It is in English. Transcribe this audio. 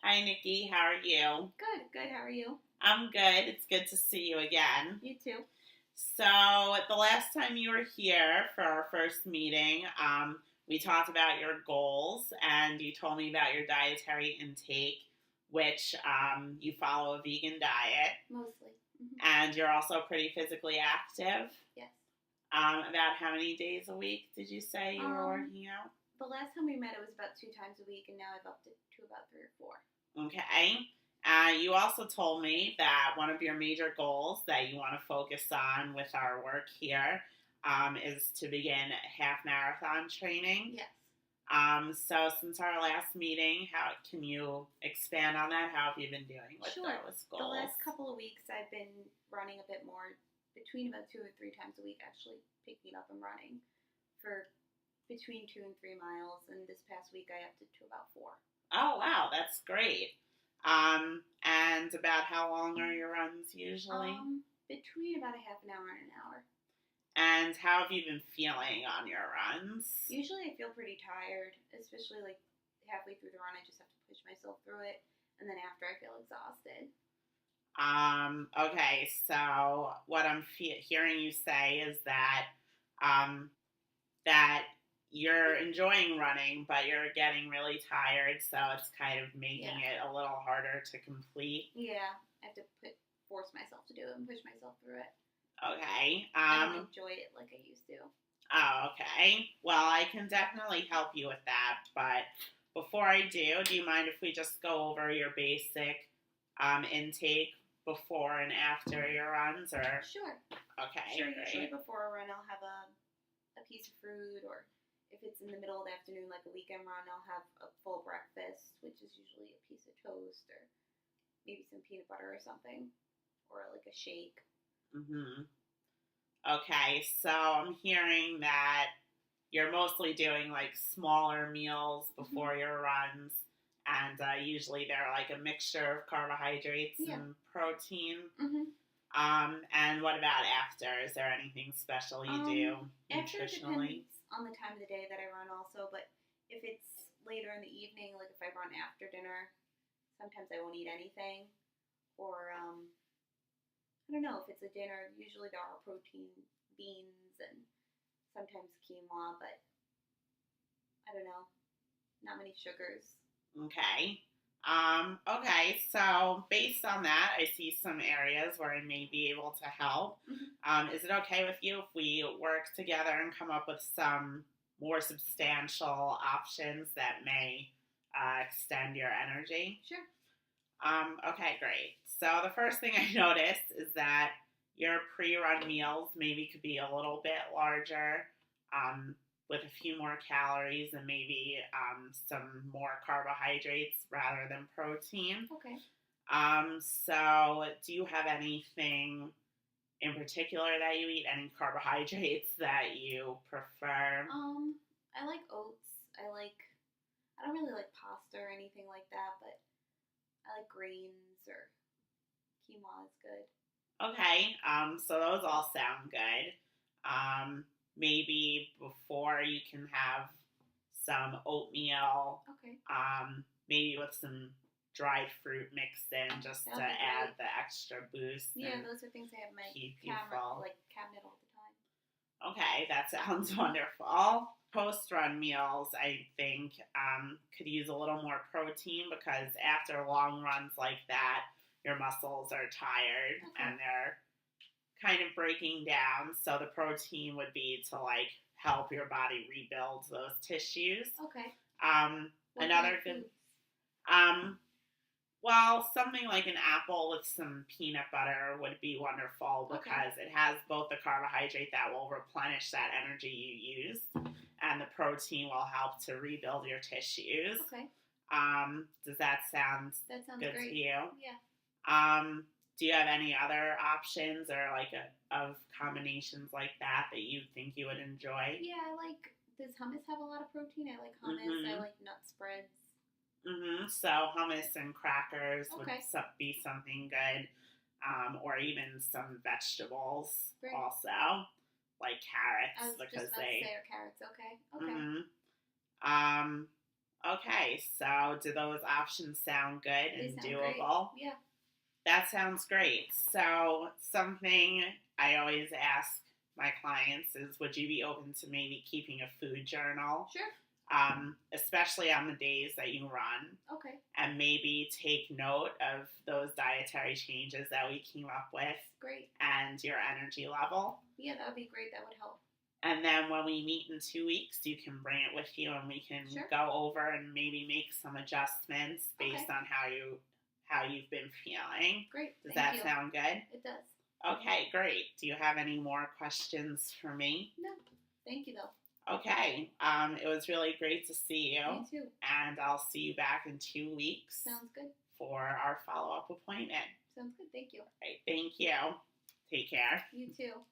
Hi, Nikki. How are you? Good, good. How are you? I'm good. It's good to see you again. You too. So, the last time you were here for our first meeting, we talked about your goals and you told me about your dietary intake, which you follow a vegan diet, Mostly. and you're also pretty physically active. Yes. About how many days a week did you say you were working out? The last time we met, it was about 2 times a week, and now I've upped it to about 3 or 4. Okay. You also told me that one of your major goals that you want to focus on with our work here is to begin half marathon training. Yes. So since our last meeting, how can you expand on that? How have you been doing with Sure. those goals? The last couple of weeks, I've been running a bit more, between about 2 or 3 times a week, actually picking up and running for between 2 and 3 miles. And this past week, I upped it to about 4. Oh, wow, that's great. And about how long are your runs usually? Between about a half an hour and an hour. And how have you been feeling on your runs? Usually I feel pretty tired, especially like halfway through the run. I just have to push myself through it, and then after I feel exhausted. Okay, so what I'm hearing you say is that you're enjoying running, but you're getting really tired, so it's kind of making it a little harder to complete. Yeah, I have to force myself to do it and push myself through it. Okay. I don't enjoy it like I used to. Oh, okay. Well, I can definitely help you with that, but before I do you mind if we just go over your basic intake before and after your runs, or? Sure. Okay. Sure. Great. Usually before a run, I'll have a piece of fruit, or if it's in the middle of the afternoon, like a weekend run, I'll have a full breakfast, which is usually a piece of toast or maybe some peanut butter or something, or like a shake. Okay, so I'm hearing that you're mostly doing like smaller meals before your runs, and usually they're like a mixture of carbohydrates and protein. And what about after? Is there anything special you do nutritionally? After depends on the time of the day that I run also, but if it's later in the evening, like if I run after dinner, sometimes I won't eat anything. Or, I don't know, if it's a dinner, usually there are protein beans and sometimes quinoa, but I don't know, not many sugars. Okay. Okay, so based on that, I see some areas where I may be able to help. Is it okay with you if we work together and come up with some more substantial options that may extend your energy? Sure. Okay, great. So the first thing I noticed is that your pre-run meals maybe could be a little bit larger, with a few more calories and maybe some more carbohydrates rather than protein. Okay. So do you have anything in particular that you eat? Any carbohydrates that you prefer? I like oats. I don't really like pasta or anything like that, but I like grains, or quinoa is good. Okay, so those all sound good. Maybe before you can have some oatmeal. Okay. Maybe with some dried fruit mixed in just to add the extra boost. Yeah, those are things I have in my cabinet all the time. Okay, that sounds wonderful. Post-run meals, I think, could use a little more protein, because after long runs like that, your muscles are tired and they're kind of breaking down. So the protein would be to like help your body rebuild those tissues. Okay. Another good. Well, something like an apple with some peanut butter would be wonderful, because it has both the carbohydrate that will replenish that energy you use, and the protein will help to rebuild your tissues. Okay. Does that sound good great. to you? Yeah. Do you have any other options or of combinations like that you think you would enjoy? Yeah, does hummus have a lot of protein? I like hummus. I like nut spreads. So hummus and crackers would be something good, or even some vegetables also, like carrots. I was just about to say, or carrots. Okay. Okay, so do those options sound good They and sound great. doable? Yeah. That sounds great. So, something I always ask my clients is, would you be open to maybe keeping a food journal, Sure. especially on the days that you run, Okay. and maybe take note of those dietary changes that we came up with Great. and your energy level? Yeah, that would be great. That would help. And then when we meet in 2 weeks, you can bring it with you, and we can Sure. go over and maybe make some adjustments based Okay. on how you've been feeling. Great. Does Thank that you. sound good? It does. Okay, great. Do you have any more questions for me? No. Thank you, though. Okay. It was really great to see you, Me too. and I'll see you back in 2 weeks Sounds good. for our follow-up appointment. Sounds good. Thank you. All right, thank you. Take care. You too.